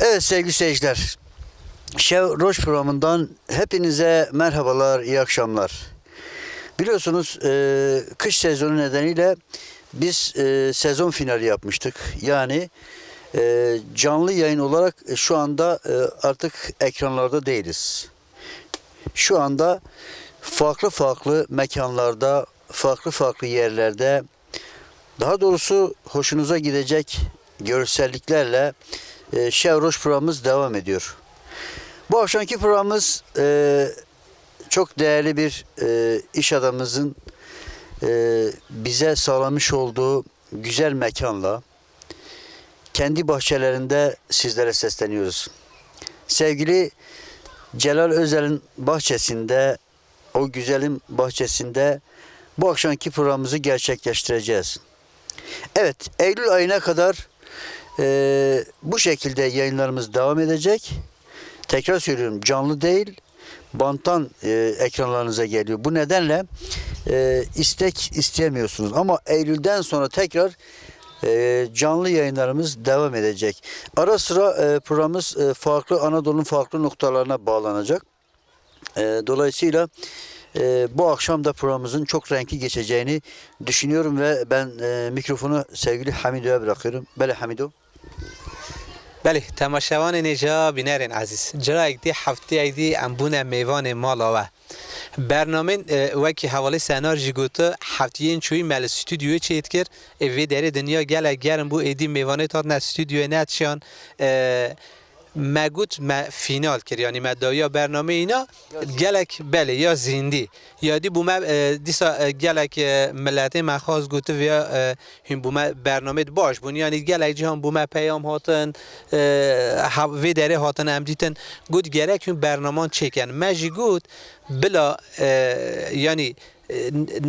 Evet sevgili seyirciler, Şev Roş programından hepinize merhabalar, iyi akşamlar. Biliyorsunuz kış sezonu nedeniyle biz sezon finali yapmıştık. Yani canlı yayın olarak şu anda artık ekranlarda değiliz. Şu anda farklı mekanlarda, farklı yerlerde, daha doğrusu hoşunuza gidecek görselliklerle Şevroş programımız devam ediyor. Bu akşamki programımız çok değerli bir iş adamımızın bize sağlamış olduğu güzel mekanla kendi bahçelerinde sizlere sesleniyoruz. Sevgili Celal Özel'in bahçesinde, o güzelin bahçesinde bu akşamki programımızı gerçekleştireceğiz. Evet, Eylül ayına kadar bu şekilde yayınlarımız devam edecek. Tekrar söylüyorum, canlı değil, banttan ekranlarınıza geliyor. Bu nedenle isteyemiyorsunuz. Ama Eylül'den sonra tekrar canlı yayınlarımız devam edecek. Ara sıra programımız Anadolu'nun farklı noktalarına bağlanacak. Dolayısıyla bu akşam da programımızın çok renkli geçeceğini düşünüyorum ve ben mikrofonu sevgili Hamido'ya bırakıyorum. Bele Hamido. بله تماشاوان نجا بینرین عزیز جرا دی هفته دی ام بونه میوان مالاوه برنامه وکی حوالی سنار جگوتا هفتهین چوی مل استودیو چیت کر وی داره دنیا گله گرم بو ایدی میوانه تا نه استودیو نتشان مگوت ما فینال کرد یعنی ما دایا برنامه اینا گلک بله یا زندی یادی بوم دیسا گلک ملت ما خاص گوته ویا هم بوم برنامه باش بون یعنی گلک جهان بوم پیام هاتن وی داره هاتن ام دیتن گوت گلک هم برنامه چکن ماجی گوت بلا یعنی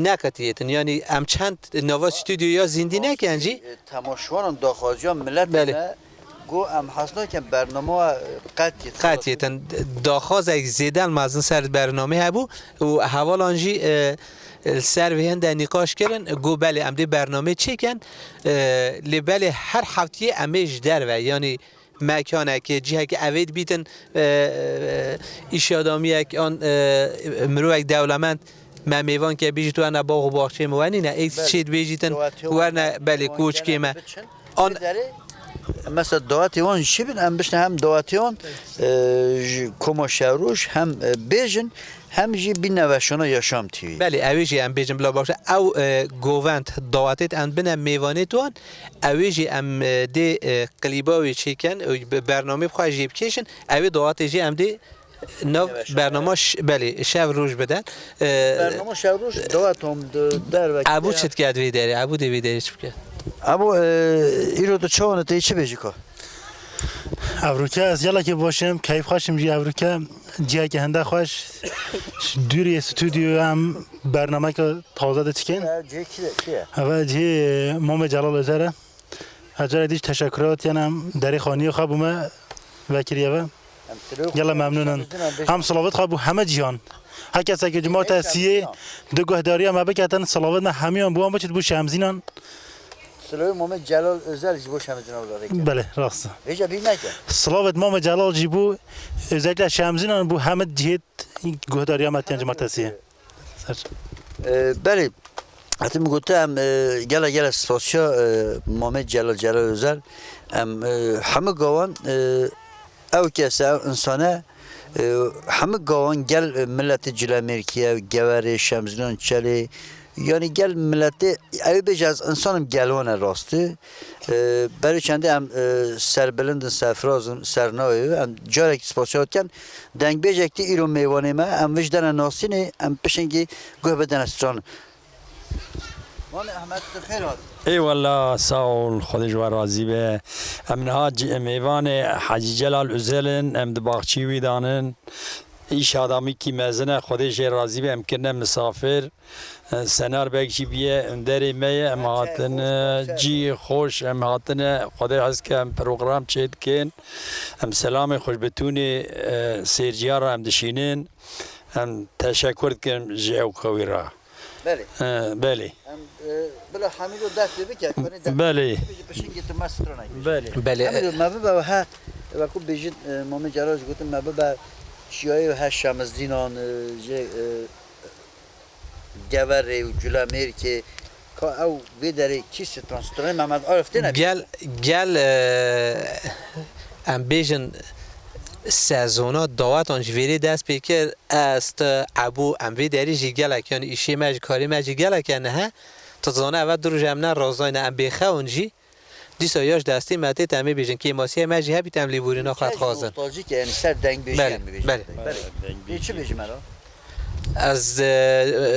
نکتیتن یعنی ام چند نوا استودیو یا زندی نکنجی تماشوان داخازیان ملت بله گو ام حسنا که برنامه قطعیتن داخواز اگه زیدن مازن سر برنامه هبو و حوالانجی سر وهن در نقاش کردن گو بله ام دی برنامه چی کن بله هر هفته امیش در و یعنی مکانه که جیه که اوید بیتن ایش آدامی آن مروک دولمند ما میوان که بیجی تو انا باغ و باغچه موانی نه ایک چید بیجیتن ورنه بله کوچ که ما آن مثلا دواتیون چی بین هم بشن هم دواتیون کما شوروش هم بیجن هم جی بی نوشانا یاشام تیوی بله اویجی هم بیجن بلا باشه او گوونت دواتیت هم بینه میوانه توان اویجی هم دی قلیباوی چیکن برنامه بخواه جیب کشن اوی دواتیجی هم دی نو برنامهش بله شب روز بدن برنامه شب روز دواتم در وقت ابو چت کرد ویدری ابو دی ویدری چی کرد ابو ایرو تو چوانه تی چی بیجی که افریقا از یلا که باشم کیف خوشم جی افریقا جایی که هنده خوش دوری استودیو هم برنامه که تازه ده چکن جی کیه اول جی مام جلال ازاره اجازه دیش تشکرات یعنی دری خانی خواب ما وکریه و یلا ممنونن هم صلوات خواب همه جهان هر کسی که جماعت سیه دو گهداری هم بکتن صلوات ما همیان بو هم بچید بو شمزینان سلام محمد جلال özel جیبو شمزینا بلاره بله راست هیچ بی نکه صلوات مام جلال جیبو özellikle şemzinin bu Hamid cihet گهداری هم اتیان جماعت سیه بله حتی میگفتم گله سپاسیا محمد جلال özel همه گاوان او کسی انسانه همه گاوان گل ملت جل امریکیه گوره شمزینان چلی yani gel milleti evi bejaz insanım gelvane rastı. Beri kendi em serbelindin serfrazın sernavi em carek spasiyatken denk bejekti iro meyvaneme em vicdana nasini em peşingi göbeden stran. Mane Ahmet خیر هات. ای والله ساول خودش و راضی به امنها میوان حاجی جلال ازلن ام دباغچی ویدانن ایش آدمی کی مزنه خودش راضی به امکنه مسافر سنار بکشی بیه دری میه ام هاتن جی خوش ام هاتن خدا از که ام پروگرام چید کن ام سلام خوش بتونی سیرجیار ام دشینن ام تشکر کنم جیو خوی را بله بله بله حمیدو دست بکن بله بشین گیت مسترانه بله بله حمیدو ما ببا ها و کو بیشتر مامی جراج گفتم مبه شیایی و هشتمز دینان جه گوره و جلامیر که او بداره کیست ترانسپورت محمد عارف تنه گل ام بیشن سازونا دعوت آنج ویری دست پیکر است ابو ام وی داری جیگل کن ایشی مج کاری مج گل کنه ها تا زانه اول درو جمنا رازاین ام بیخه اونجی دیسا یاش دستی مته تمی بیشن که ماسی مجی هبی تملی بورینا خاط خازن نوستالژیک یعنی سر دنگ بیشتر میبیشن بله چی بیشتر مرا از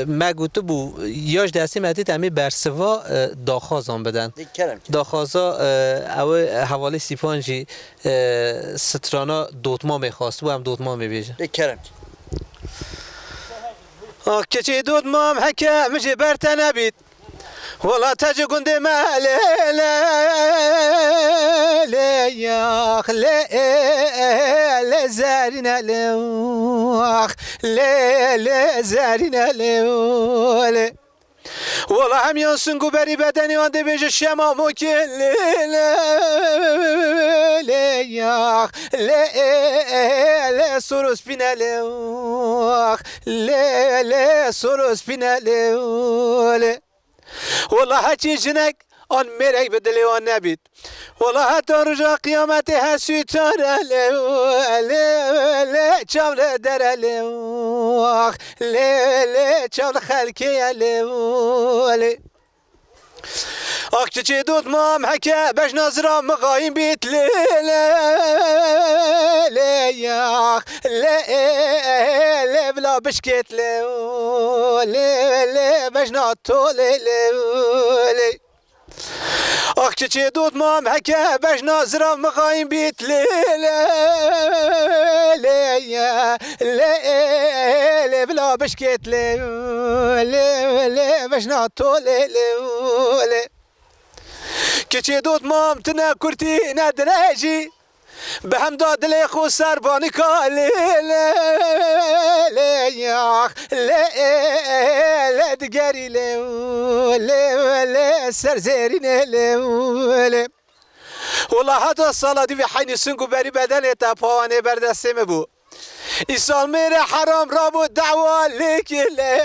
ما گوتو بو یاش دستی مته تمی برسوا داخازان بدن داخازا او حوالی سیپانجی سترانا دوتما میخواست و هم دوتما میبیجه کرم کچی دوتمام حکه مجی برتنه بید والله تاج قندي ما لا يا لا زارنا لوخ لا زارنا لوله والله هم ينسنقو بري بدني وانده بيج الشما ممكن لا يا لا سروس بنا لوخ لا سروس بنا لوله والله هاتي جنك آن مرق بدلی آن نبید والله حتی رجا قیامت هستی تاره لی چاول در لی چاول خلکی لی آختی دوت مام حکه بش نظرام مقایم بیت لی بلا بشکت لی بش ناتو لی آختی دوت مام حکه بش نظرام مقایم بیت لی بلا بشکت لی بش ناتو لی کچی دوت مام تنه کرتی ندرجی به هم داد لی خو سربانی کالی لی دگری لی سرزیرین لی والله حتی سالا دی حینی سنگو بری بدن تا پاوانه بردسته بو ایسال میره حرام را بود دعوا لیک لی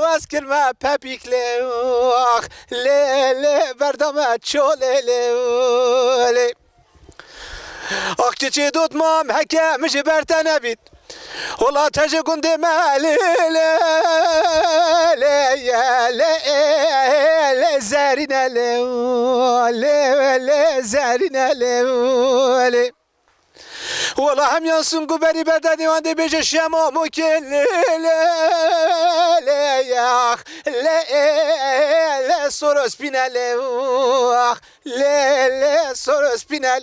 واسکر ما پپیک لی بردام چول لی آختی دوت مام حکه مجی برتنه بید والله تجه گنده مالی لی زارینه لی زارینه لی والله هم ينسون قبري بدني وعندي بيج الشمام ممكن لا سورس بينا لا سورس بينا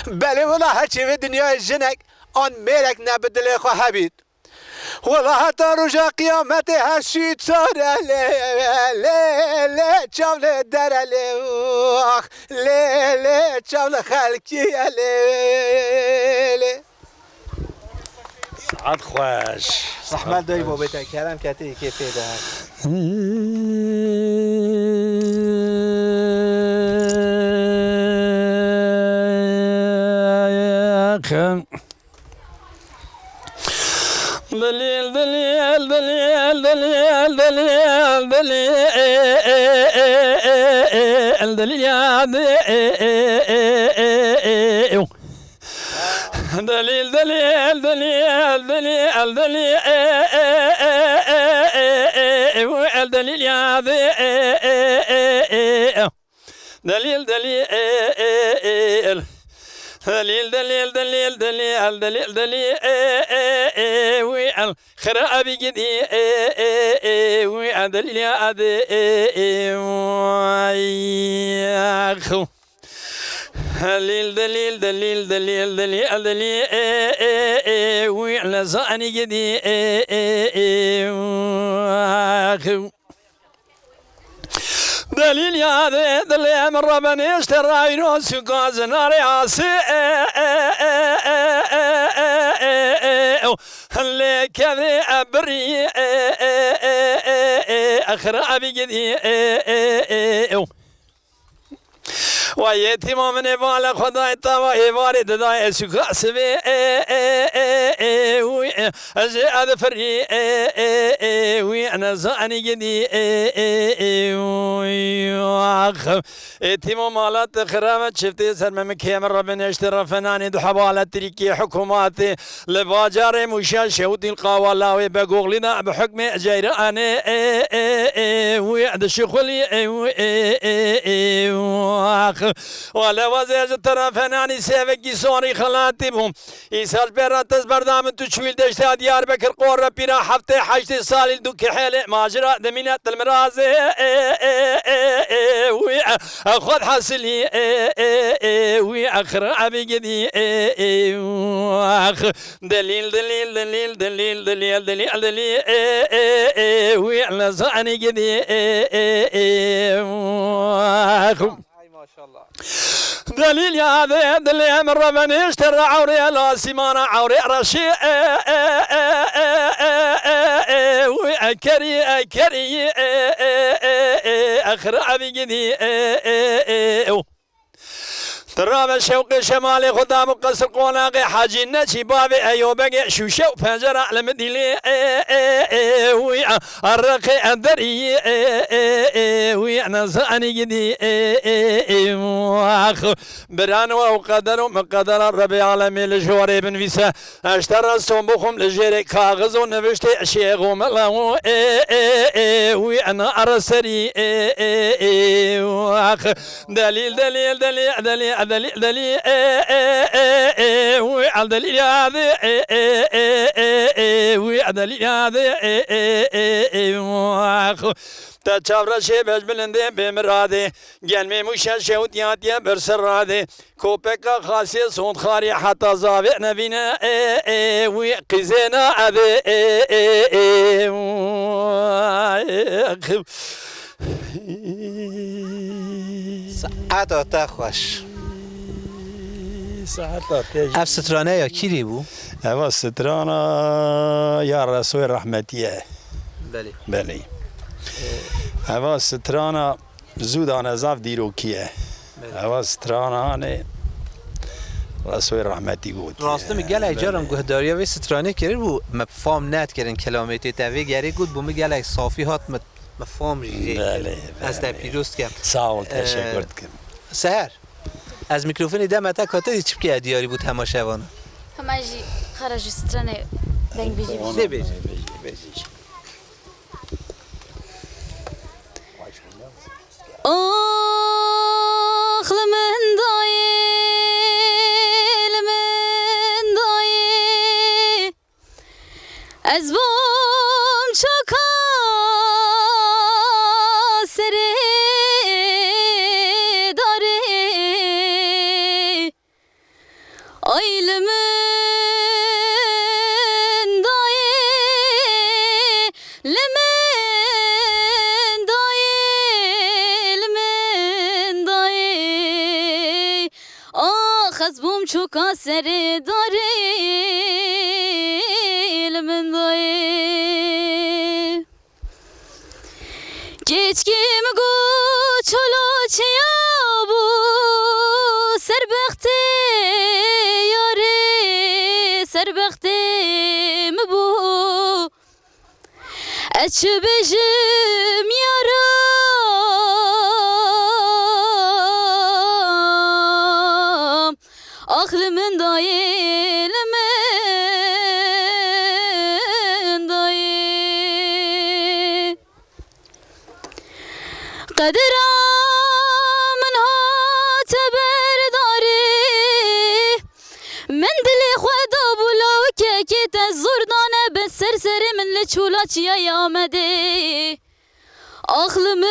بله والله هاتشي في الدنيا الجنك آن ميرك نبدل خو حبيد والله حتى رجا قيامته هالشي ترى لا تشاول در لا تشاول خلقي لا سعد خوش رحمت داری بابت کرم کتی که پیدا دليل دليل دليل دليل دليل دليل دليل يا دليل دليل دليل دليل دليل دليل يا دليل دليل دليل دليل دليل دليل دليل دليل ويل خراب جدي ويل دليل يا خو دليل دليل دليل دليل دليل دليل ويل زاني جدي خو دليل يا دليل من ربنا اشترى ينوس قاز نار عاصي اللي كذي أبري أخر أبي جدي و یتیما من ایوال خدای تا و ایواری ددای اسوکا سوی وی از ادفری وی انا زانی گدی وی آخ یتیما مالات خرامت شفتی سرمم کیم ربن اشترا فنانی دو حوالت تریکی حکومات لباجار مشال شهود القوالا و بقولنا بحكم جيران وی دشخلي ولا وزيج طرفناني سيفكي سوري خلاتبهم يسال براتز بردام تشويل دشتا ديار بكر قرة بيرا حفتة حشت سال دوك حيل ماجرا دمينة المراز وي خذ حصلي وي اخر ابي جدي دليل دليل دليل دليل دليل دليل دليل وي على زاني جدي ما شاء الله دليل يا هذا دليل من ربنا اشترى عوري لا سيمانة عوري رشي وأكري أكري أخر أبي جدي تراب شوق شمالي خدام قصر قناقي حاجي نشي بابي أيوبك شوشو فجر على مديلي وي الرقي أندري وي أنا زاني جدي بران وقدر مقدر الربي عالمي لجواري بن فيسا اشترى صنبوخم لجيري كاغز ونبشتي شيخو ملاو وي أنا أرسري دليل دليل دليل دليل دليل دليل وي دليل هذا وي دليل هذا تا چاورا شی بج بلنده بمراده گلمی موشا شود یادیا برسراده کوپکا خاصی سون خاری حتی زاوی نبینه وی قزینا ابی ساعت تا خوش ساعت تیج اف سترانه یا کیری بو؟ اوا سترانا یا رسول رحمتیه بله بله اوا سترانا زودان ازاف دیروکیه اوا سترانا نه رسول رحمتی بود راسته میگل ایجارم گهداریا و سترانه کرد بو مفهوم نت کردن کلامتی تاوی گری گود بو میگل ای صافی هات مفهوم ریجی بله از تا پیروست کم ساول تشکر کم سهر از میکروفونی دم تا کاته چی که دیاری بود تماشاوان هماجي خرج سترانه دنگ بيجي نه بیجی آخ لمن دایه لمن دایه از بوم چکا سره داره آی لمن دایه لمن دایه لمن دایه آخ از بوم چکا سره داره لمن دایه گیچکیم گو چلو چیا بو سربخته یاره سربخته مبو اچ بجم یارم آخ لمن دایه لمن دایه قدرم من هات برداره من دلی خدا بولاو که تزوردانه به سر من لچولا چیای آمده آخ لمن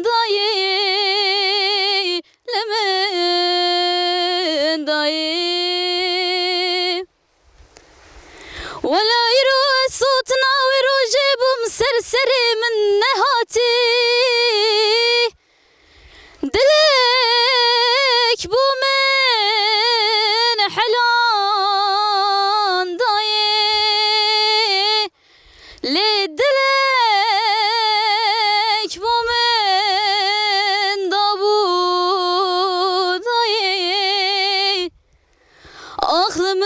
دایه لمن دایه ولا يرو صوتنا ويرو جيبهم سرسري من نهاتي دلك بو من حلان ضايه لي دلك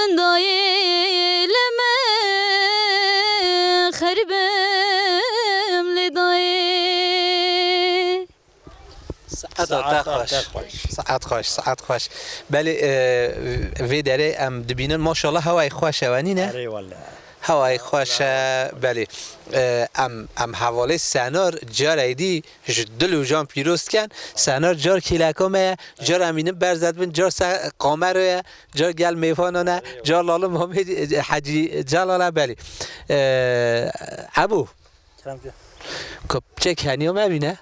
من دایلمه خربم لدای ساعت خوش بله وی داره ام دبینن ماشاءالله هوای خوش وانی نه آره والله هوای خوش بله ام حواله سنار جار ایدی دل و جان پیروست کن سنار جار کلکامه جار امینه برزد بن جار قامره جار گل میفانانه جار لاله محمد حجی جلاله بله ابو کب چه کنیا مبینه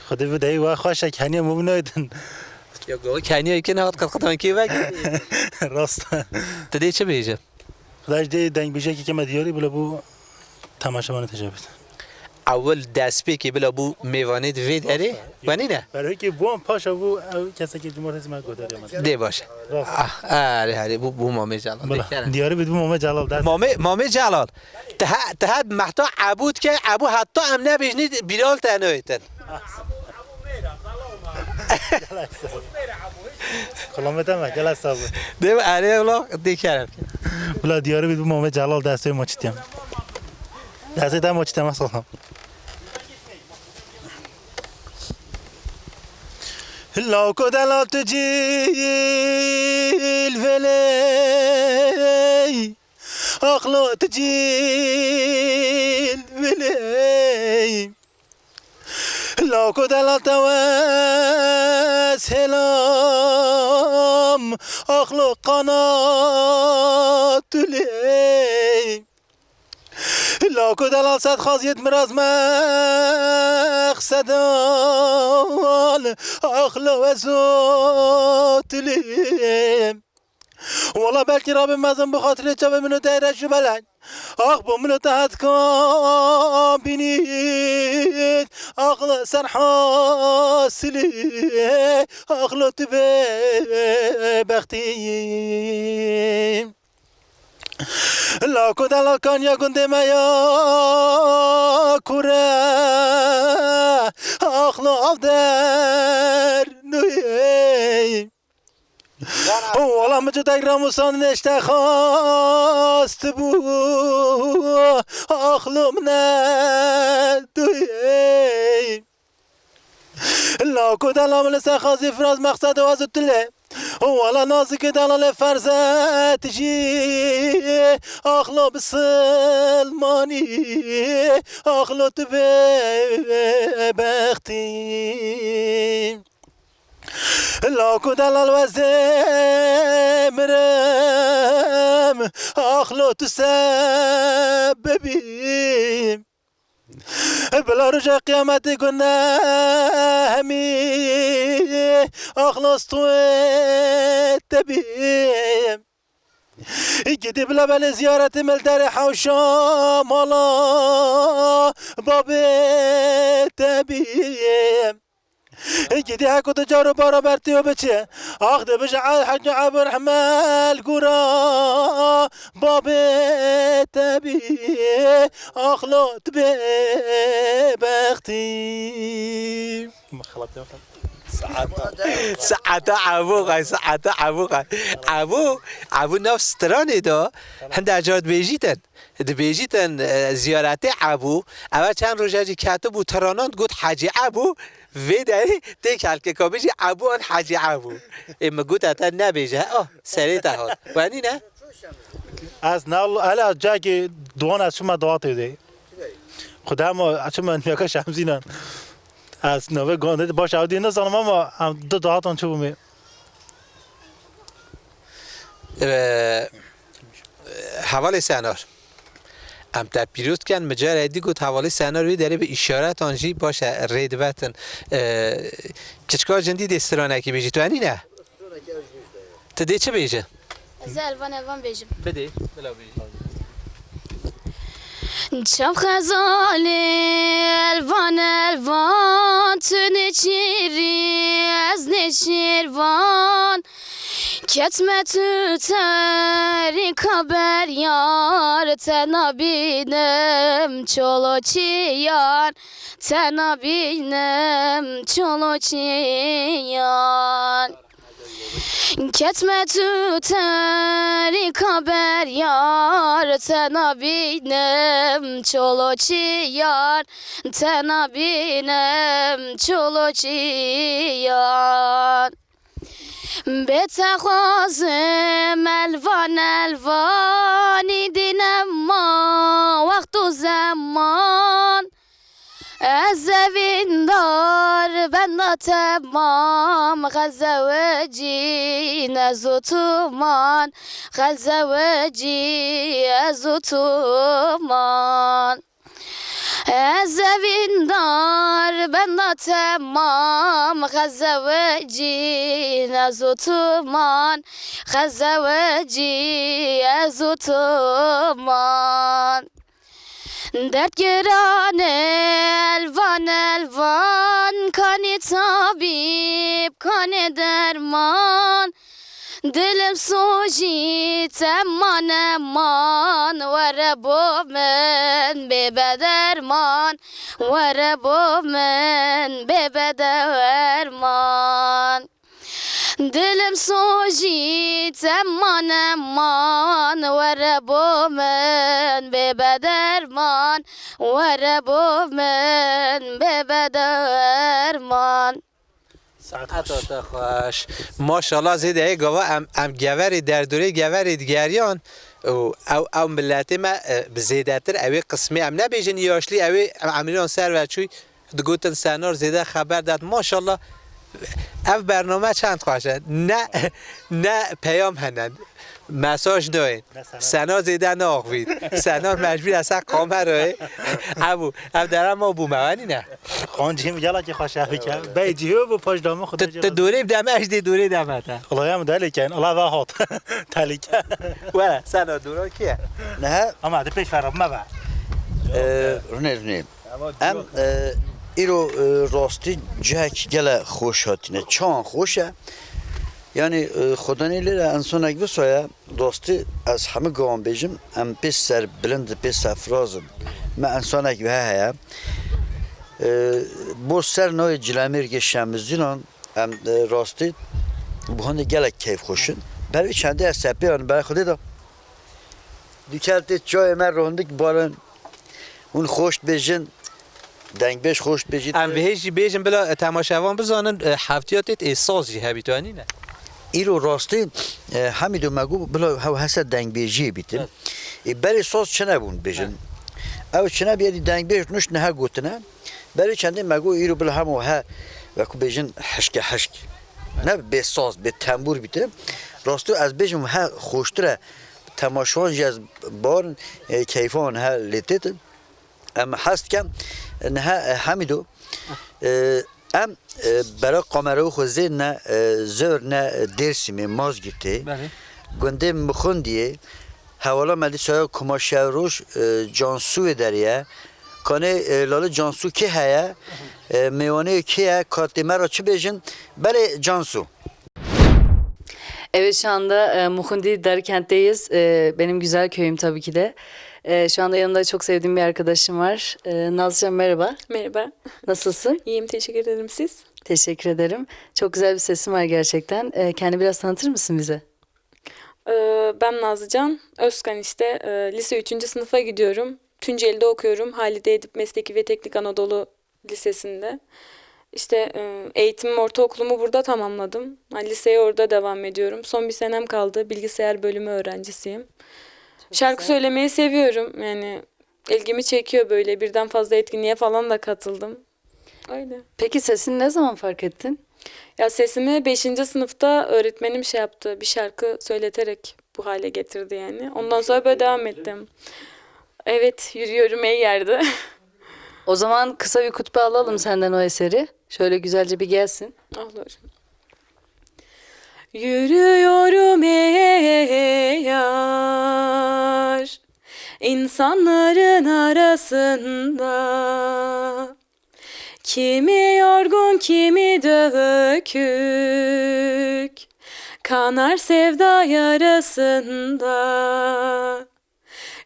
خدا بدهی و خوشه کنی مبنایدن یا گوه کنیایی که نهاد قطعا کی وگی راست تدی چه بیجه خداش دی دنگ بیشه که کم دیاری بلا بو تماشا من تجابت اول دست پی که بلا بو میوانید وی داره ونی نه برای که بو هم پاشا بو کسی که جمهور هستی من گوداری من دی باشه آره بو مامه جلال دیاری بید بو مامه جلال دست مامه جلال تهد محتا عبود که عبو حتی ام نبیجنید بیرال تنویتن کلامت هم گل است آبو دیم آره اولا دی کردم بلا دیاری بید بو مامه جلال دسته ماچتیم دسته تا ماچتیم اصلا لو كدلا تجيل فلي أخلو تجيل فلي لو كدلا تواس هلام أخلو قناة لي لو كدلا صد خازيت مراز مقصدان أخلو وزوت لي والله بلكي رابي مازن بخاطر جاب منو دايرة جبلان أخبو منو تحت كان بنيت أخلو سنحاس لي أخلو تبي بختي لا كدلا كان يكون دما يا كورا أخلو أفدر نوي والله مجدك رموسان نشتا خواست بو أخلو منا دوي لا كدلا من سخازي فراز مقصد وازد له والله نازك دلال فرزت جي أخلو بسلماني أخلو تبي بختي لا كدلال وزمرم أخلو تسببي بلا رجع قيامتي كنا همي أخلص طويت تبيم جدي بلا بلا زيارة ملداري حوشام الله بابي تبيم جدي هاكو تجارب بارا برتي وبتشي أخذ بجعل حج عبد الرحمن قرا بابي تبي أخلط بختي ساعتا عبو نفس ترانه دا هنده اجاد بیجیتن زیارت عبو اول چند روزی کاتب و ترانان گفت حاجی عبو وی داری دیکل که کابیجی عبو آن حاجی عبو اما گفت اتا نبیجه سریع تهاد وانی نه؟ از نال الا جایی دوان از شما دعات دی خدا ما شما میکه شمزینن از نوه گانده باشه اودی نه زنم ما دو دعاتان چه بومی حواله سنار ام تا پیروز کن مجال ایدی گفت حواله سناروی داره به اشارت آنجی باشه ریدوتن کچکار جندی دسترانه که بیجی تو هنی نه؟ تده چه بیجه؟ از الوان بیجم بده بلا بیجی شب خزالی الوان تو نچیری از نشیروان کتمه تو تری کبر یار تنابینم چلو چیان تنابینم چلو چیان Ketme tüteri kaber yar Tena binem çolo çiyar Tena binem çolo çiyar بتخازم الوان الوانی دینم ما وقت و زمان از زوین دار بند تمام خزوجی نزو تومان خزوجی از تومان از زوین دار بند تمام خزوجی نزو تومان خزوجی از تومان درد گرانه الوان الوان کانی طبیب کانی درمان دلم سوژی تمان امان وره بو من به بدرمان وره بو من به بدرمان دلم سوژی تمان امان وره بو من به بدرمان وره بو من به بدرمان حتی خوش ماشاءالله زیده ای گوا ام گوری در دوره گوری دیگریان او ملت ما بزیده تر اوی قسمی ام نبیجن یاشلی اوی عملیان سر و چوی دگوتن سنار زیده خبر داد ماشاءالله اف برنامه چند خوشه نه پیام هنند مساج داین سنار زیده ناخوید سنار مجبور اصلا قامه روی او درم ما بوموانی نه خانجیم یلا که خوش بکن بیجیو بو پاش دامه خود دوره دمش دی دوره دمه تا الله هم دلی کن الله واحد تلی کن ولی سنار دورا کیه؟ نه اما ده پیش فراب ما بعد رونه ام ایرو راستی جک گله خوش هاتینه چان خوشه یعنی خدا نیلیره انسان اگه بسایه راستی از همه گوان بیجم ام پیش سر بلند پیش سفرازم من انسان اگه به هیا بو سر نوی جلمیر که شمزینان ام راستی بخونده گله کیف خوشن برای چنده از سپیان برای خودی دا دیکلتی چای من رونده که بارن اون خوش بیجن دنگ بیش خوش بیجید ام بهش بیجم بلا تماشاوان بزنن هفتیاتت احساس جی هبیتانی نه ایرو راستی همیدو مگو بلا هاو هسته دنگ بیجی بیتن برای ساز چه نبون بیجن او چه نبیدی دنگ بیش نوش نه گوتنه برای چنده مگو ایرو بلا همو ها وکو بیجن حشک نه به ساز به تنبور بیته راستی از بیجم ها خوشتره تماشوان جی از بارن کیفان ها لیتت اما هست کم نه همیدو ام برای قمره خوزه نه زور نه درسی می ماز گیرته گنده مخوندیه حوالا ملی سایا کماشه روش جانسو داریه کانه لاله جانسو که هیا میوانه که کارتی مرا چه بیجن برای جانسو Evet şu anda Muhundi Darıkent'teyiz. Benim güzel köyüm tabii ki de. Şu anda yanımda çok sevdiğim bir arkadaşım var. Nazlıcan merhaba. Merhaba. Nasılsın? İyiyim, teşekkür ederim. Siz? Teşekkür ederim. Çok güzel bir sesin var gerçekten. Kendini biraz tanıtır mısın bize? Ben Nazlıcan Özkan işte. Lise 3. sınıfa gidiyorum. Tunceli'de okuyorum. Halide Edip Mesleki ve Teknik Anadolu Lisesi'nde. İşte eğitimim, ortaokulumu burada tamamladım. Liseye orada devam ediyorum. Son bir senem kaldı. Bilgisayar bölümü öğrencisiyim. Şarkı söylemeyi seviyorum. Yani ilgimi çekiyor böyle. Birden fazla etkinliğe falan da katıldım. Öyle. Peki sesini ne zaman fark ettin? Ya sesimi 5. sınıfta öğretmenim şey yaptı. Bir şarkı söyleterek bu hale getirdi yani. Ondan sonra böyle devam ettim. Evet, yürüyorum ey yerde. O zaman kısa bir kutbe alalım senden o eseri. Şöyle güzelce bir gelsin. Olur. Yürüyorum ey yar, insanların arasında. Kimi yorgun, kimi dökük, kanar sevda yarasında.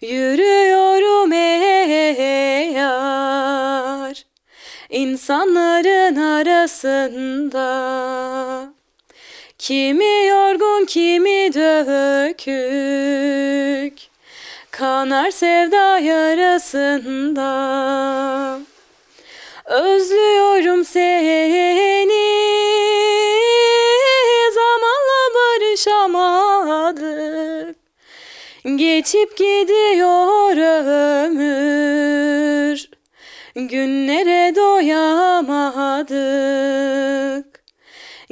Yürüyorum ey yar, insanların arasında. Kimi yorgun kimi dökük, kanar sevda yarasında. Özlüyorum seni, zamanla barışamadık. Geçip gidiyor ömür, günlere doyamadık.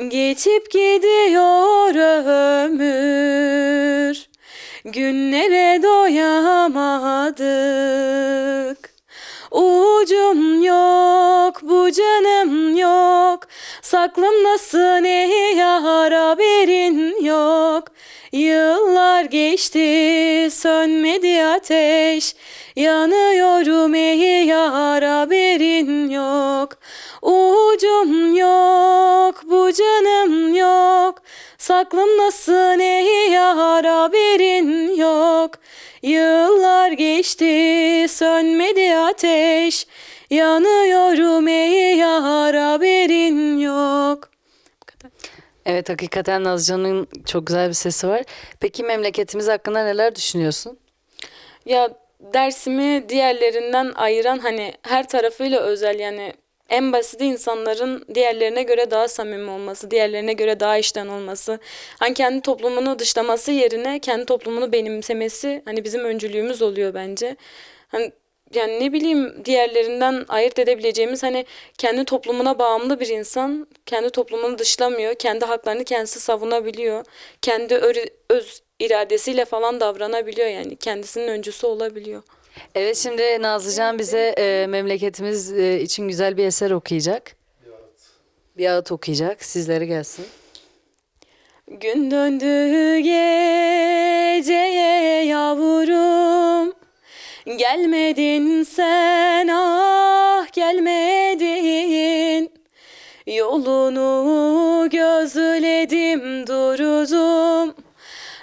Geçip gidiyor ömür, günlere doyamadık. Ucum yok, bucanım yok, saklımdasın ey yar, haberin yok. Yıllar geçti, sönmedi ateş, yanıyorum ey yar, haberin yok. Ucum yok, bucanım yok, saklımdasın ey yar, haberin yok. Yıllar geçti, sönmedi ateş, yanıyorum ey yar, haberin yok. Evet, hakikaten Nazcan'ın çok güzel bir sesi var. Peki memleketimiz hakkında neler düşünüyorsun? Ya Dersim'i diğerlerinden ayıran hani her tarafıyla özel, yani en basiti insanların diğerlerine göre daha samimi olması, diğerlerine göre daha içten olması. Hani kendi toplumunu dışlaması yerine kendi toplumunu benimsemesi hani bizim öncülüğümüz oluyor bence. Hani yani ne bileyim, diğerlerinden ayırt edebileceğimiz hani kendi toplumuna bağımlı bir insan, kendi toplumunu dışlamıyor, kendi haklarını kendisi savunabiliyor, kendi öz iradesiyle falan davranabiliyor, yani kendisinin öncüsü olabiliyor. Evet, şimdi Nazlıcan bize memleketimiz için güzel bir eser okuyacak. Bir ağıt okuyacak. Sizlere gelsin. Gün döndü geceye yavrum, gelmedin sen, ah gelmedin. Yolunu gözledim durdum,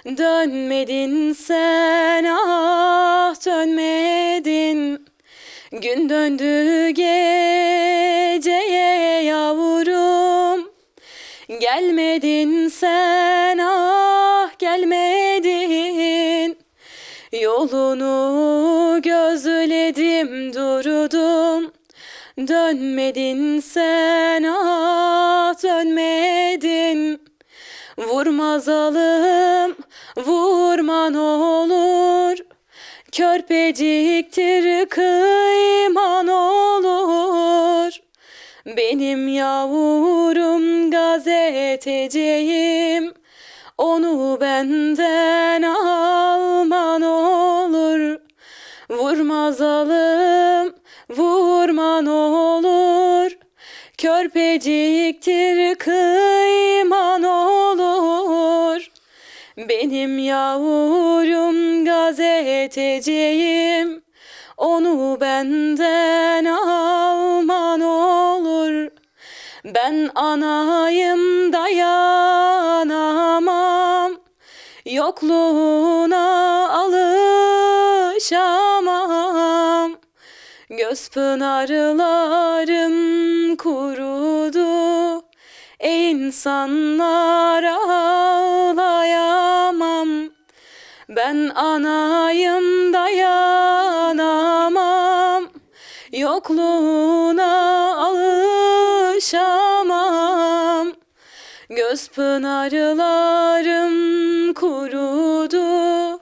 dönmedin sen, ah dönmedin. Gün döndü geceye yavrum, gelmedin sen, ah gelmedin. Yolunu gözledim durdum, dönmedin sen, ah dönmedin. Vurma zalim, vurma ne olur, körpeciktir kıyman olur. Benim yavrum gazeteciyim, onu benden alman olur. Vurma zalim, vurma ne olur, körpeciktir kıyman olur. Benim yavrum gazeteciyim, onu benden alman olur. Ben anayım dayanamam, yokluğuna alışamam. Göz pınarlarım kurudu, ey insanlar ağlayamam. Ben anayım dayanamam, yokluğuna alışamam. Göz pınarlarım kurudu,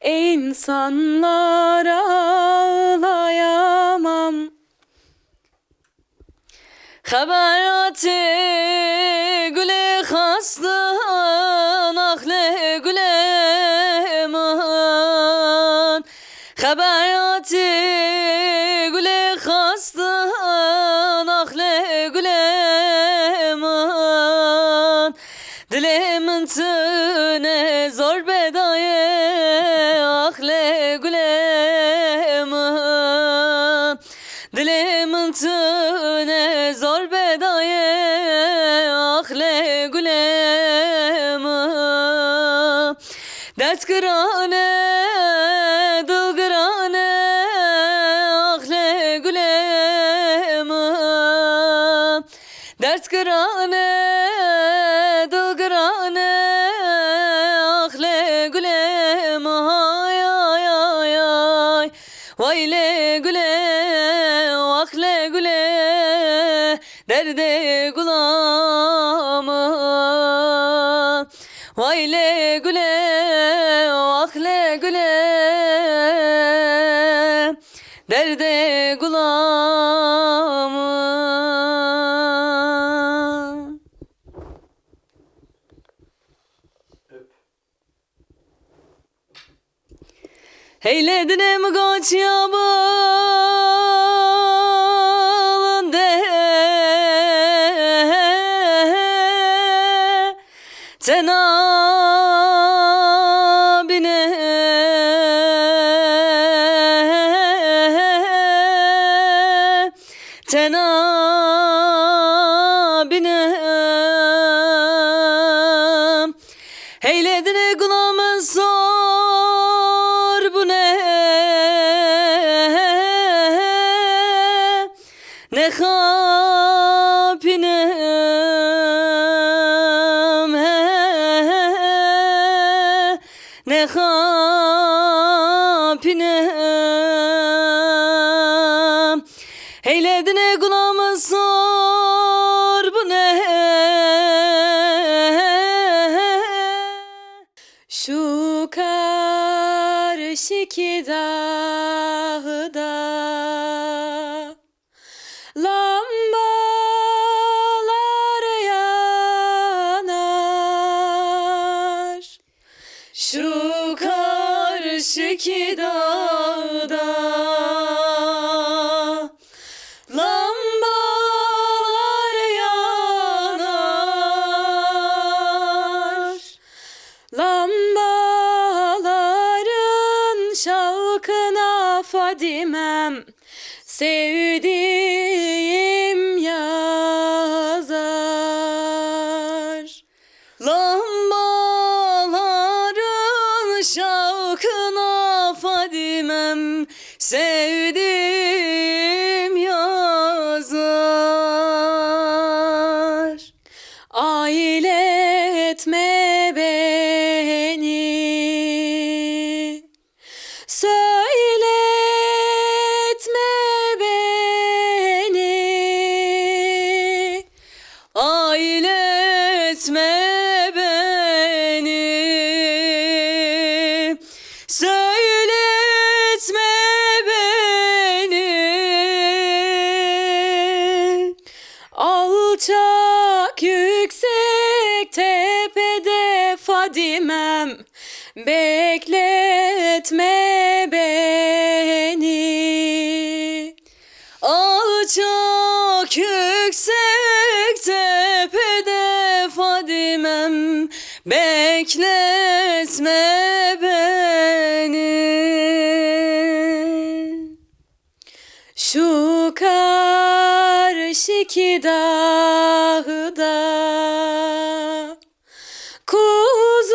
ey insanlar ağlayamam. Haberati güle hastan, ahle güleman. Haberati güle hastan, ahle güleman. Dilimin tüne zor bedaye, ahle güleman. Dilimin tüne zor bedaye, ahle güleman. Dert kırane, dıl kırane, ahle güleman. Dert kırane, dıl kırane. derde gulamı. Vay le güle, vah le güle, derde gulamı. Heyledine mi koç yaban de tenabine tenabine heyledine gulamın sor bu ne ne hapinem ne hapinem heyledine gulamın sor bu ne şu karşıki dağda lambalar yanar. Şu karşıki dağda lambalar yanar. Lambaların şavkına Fadimem sevdiğim yazar. Lambaların şavkına Fadimem sevdiğim yazar. Aile etme beni, söyletme beni, aile etme beni, söyletme beni. Alçak yüksek tepede Fadimem bekletme beni. Alçak yüksek tepede Fadimem bekletme beni. Şu karşıki dağda kuzular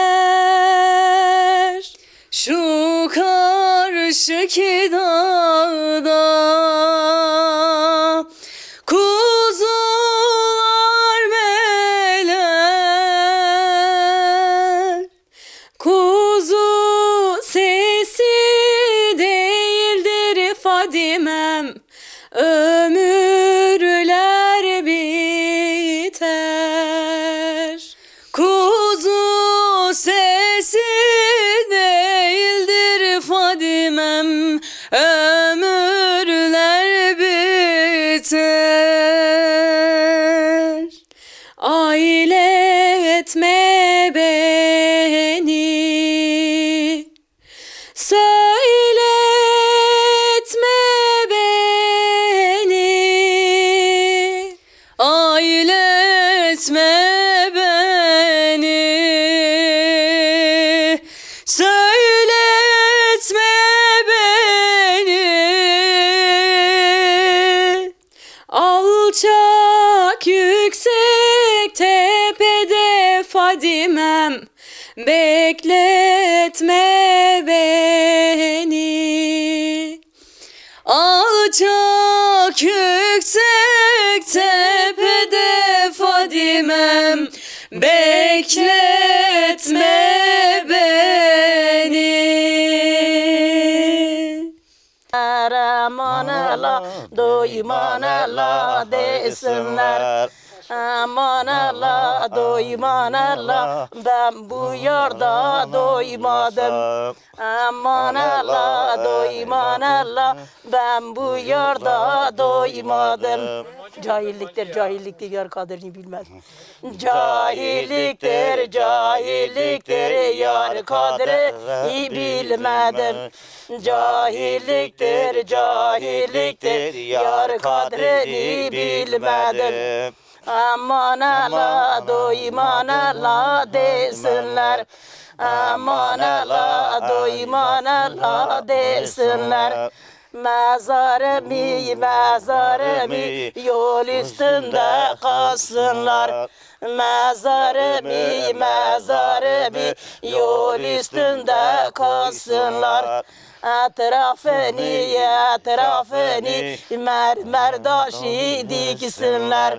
meler. Şu karşıki dağda kuzular meler. Kuzu sesi değildir Fadimem, ömürler biter. Kuzu sesi değildir Fadimem, ömürler biter. Aile etme beni, söyletme beni, aile etme beni, söyletme beni. Alçak yüksek tepede Fadimem bekletme beni. Alçak yüksek tepede Fadimem bekletme beni. Aman Allah, doyman Allah desinler. Aman Allah, doyman Allah, ben bu yarda doymadım. Aman Allah, doyman Allah, ben bu yarda doymadım. Cahilliktir, cahilliktir, yar kaderini bilmez. Cahilliktir, cahilliktir, yar kadrini bilmedim. Cahilliktir, cahilliktir, yar kadrini bilmedim. Aman Allah, doyman Allah desinler. Aman Allah, doyman Allah desinler. Mezarımı, mezarımı yol üstünde kalsınlar. Mezarımı, mezarımı yol üstünde kalsınlar. Etrafını, etrafını mermer taşı diksinler.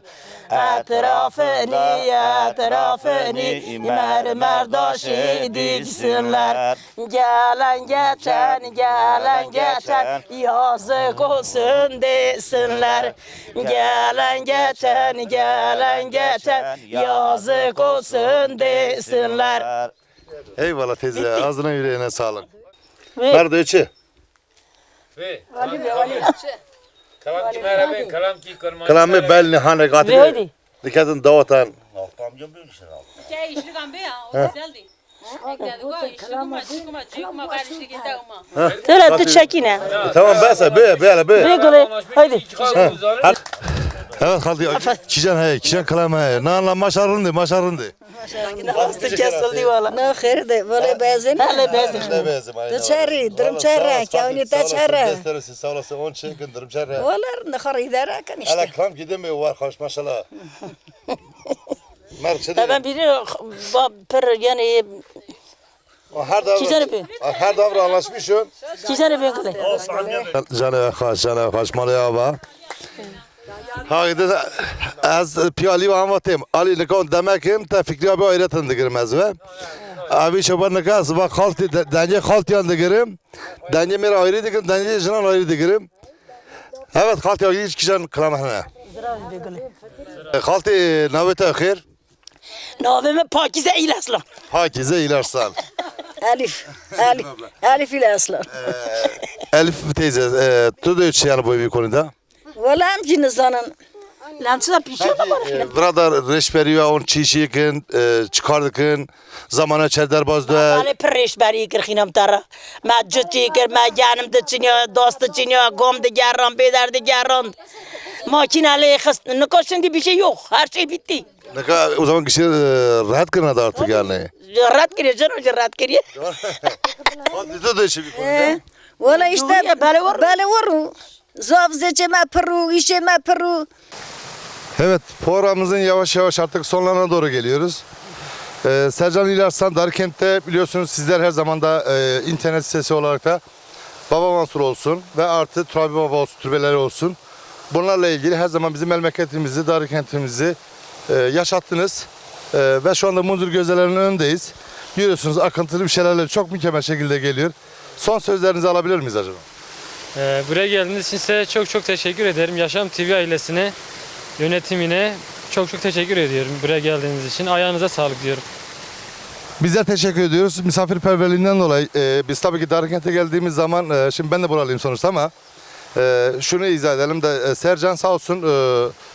Etrafını, etrafını mermer taşı diksinler. Gelen geçen, gelen geçen yazık olsun desinler. Gelen geçen, gelen geçen yazık olsun desinler. Eyvallah teyze, ağzına yüreğine sağlık. Nerede içi? Kalamı belli hane katili. Dikkatin davatan. Tela tu çekine. Tamam ben be. Begole, haydi. Evet kaldı. Kişen kalamı. Nanla maşarındı. Nasıl kesildi valla. Ne xeyirdi, böyle bezin. Hele bezin. Dıçarı, durum çarra, kavni taçarra. Desterisi sağ olasın, 10 çekin durum çarra. Olar ne xar idare kan işte. Hala kalam gidemiyor var hoş maşallah. Ben biri per yani Her davra anlaşmışsın. kişene begole. Canı hoş malaya. Haydi az piyali ve anlatayım. Ali nikon demekim ta fikri abi ayrıtın girmez ve abi şaban nikas ve kalti denge kalti yandı girim. Denge mera ayrı dikim, denge jinan ayrı dikim. Evet kalti ayrı hiç kişen kılamahne. Kalti navete akir. Navime Pakize İlaslan. Pakize İlarsan. Elif ile aslan. Elif teyze, tu da hiç yani bu bir konuda. Valla amcinizanın. Lamçıda pişiyor da var. Burada reşberiye on çişikin, çıkardıkın, zamana çeder bazdı. Bale preş beri kırxinam tara. Ma cüti kır, ma canım da çiniyor, dostu çiniyor, gom da gerran, beder de gerran. Makineli xıst, şimdi bir şey yok, her şey bitti. O zaman kişi rahat kırnadı artık yani. Rahat giriyor canım, rahat giriyor. Tu da işi bir konuda. Valla işte bale var. Zavze çeme peru, işeme peru. Evet, programımızın yavaş yavaş artık sonlarına doğru geliyoruz. Sercan İlarsan Darkent'te biliyorsunuz sizler her zaman da internet sitesi olarak da Baba Mansur olsun ve artı Turabi Baba olsun, türbeleri olsun. Bunlarla ilgili her zaman bizim memleketimizi, Darkent'imizi yaşattınız. Ve şu anda Munzur Gözelerinin önündeyiz. Görüyorsunuz akıntılı bir şeylerle çok mükemmel şekilde geliyor. Son sözlerinizi alabilir miyiz acaba? Buraya geldiğiniz için size çok teşekkür ederim. Yaşam TV ailesine, yönetimine çok teşekkür ediyorum buraya geldiğiniz için. Ayağınıza sağlık diyorum. Bizler teşekkür ediyoruz misafirperverliğinden dolayı. Biz tabii ki Darkent'e geldiğimiz zaman, şimdi ben de buralıyım sonuçta ama şunu izah edelim de Sercan sağ olsun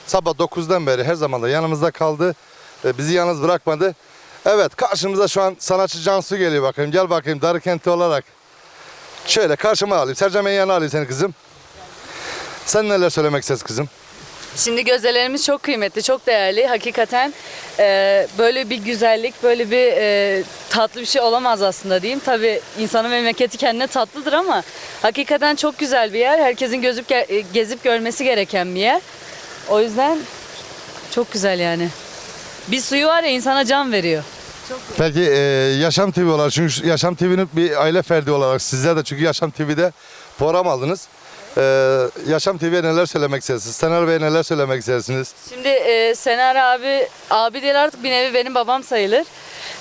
sabah 9'dan beri her zaman da yanımızda kaldı. Bizi yalnız bırakmadı. Evet karşımıza şu an sanatçı Cansu geliyor bakayım. Gel bakayım Darkent'te olarak. Şöyle karşıma alayım. Sercan Bey'in yanına alayım seni kızım. Sen neler söylemek istersin kızım? Şimdi gözelerimiz çok kıymetli, çok değerli. Hakikaten böyle bir güzellik, böyle bir tatlı bir şey olamaz aslında diyeyim. Tabii insanın memleketi kendine tatlıdır ama hakikaten çok güzel bir yer. Herkesin gezip görmesi gereken bir yer. O yüzden çok güzel yani. Bir suyu var ya insana can veriyor. Peki Yaşam TV olarak, çünkü Yaşam TV'nin bir aile ferdi olarak sizler de çünkü Yaşam TV'de program aldınız. Yaşam TV'ye neler söylemek istersiniz? Senar Bey'e neler söylemek istersiniz? Şimdi Senar abi değil artık bir nevi benim babam sayılır.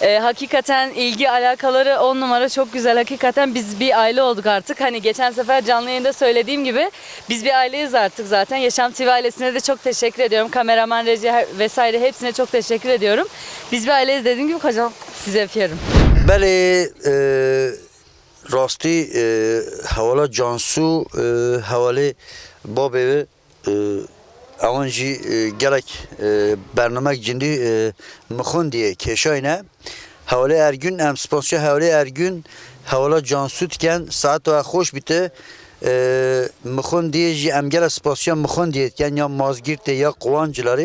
Hakikaten ilgi alakaları 10 numara, çok güzel. Hakikaten biz bir aile olduk artık. Hani geçen sefer canlı yayında söylediğim gibi biz bir aileyiz artık zaten. Yaşam TV ailesine de çok teşekkür ediyorum. Kameraman, reji vesaire hepsine çok teşekkür ediyorum. Biz bir aileyiz dediğim gibi, kocam size öpüyorum. بله راستی حوالا جانسو حواله بابه اوانجی گلک برنامه جندی مخوندیه کشاینه حواله ارگون ام سپاسیا حواله ارگون حوالا جانسو تکن ساعت و خوش بیته مخوندیه جی ام گل سپاسیا مخوندیه یعنی یا مازگیرته یا قوانجلاری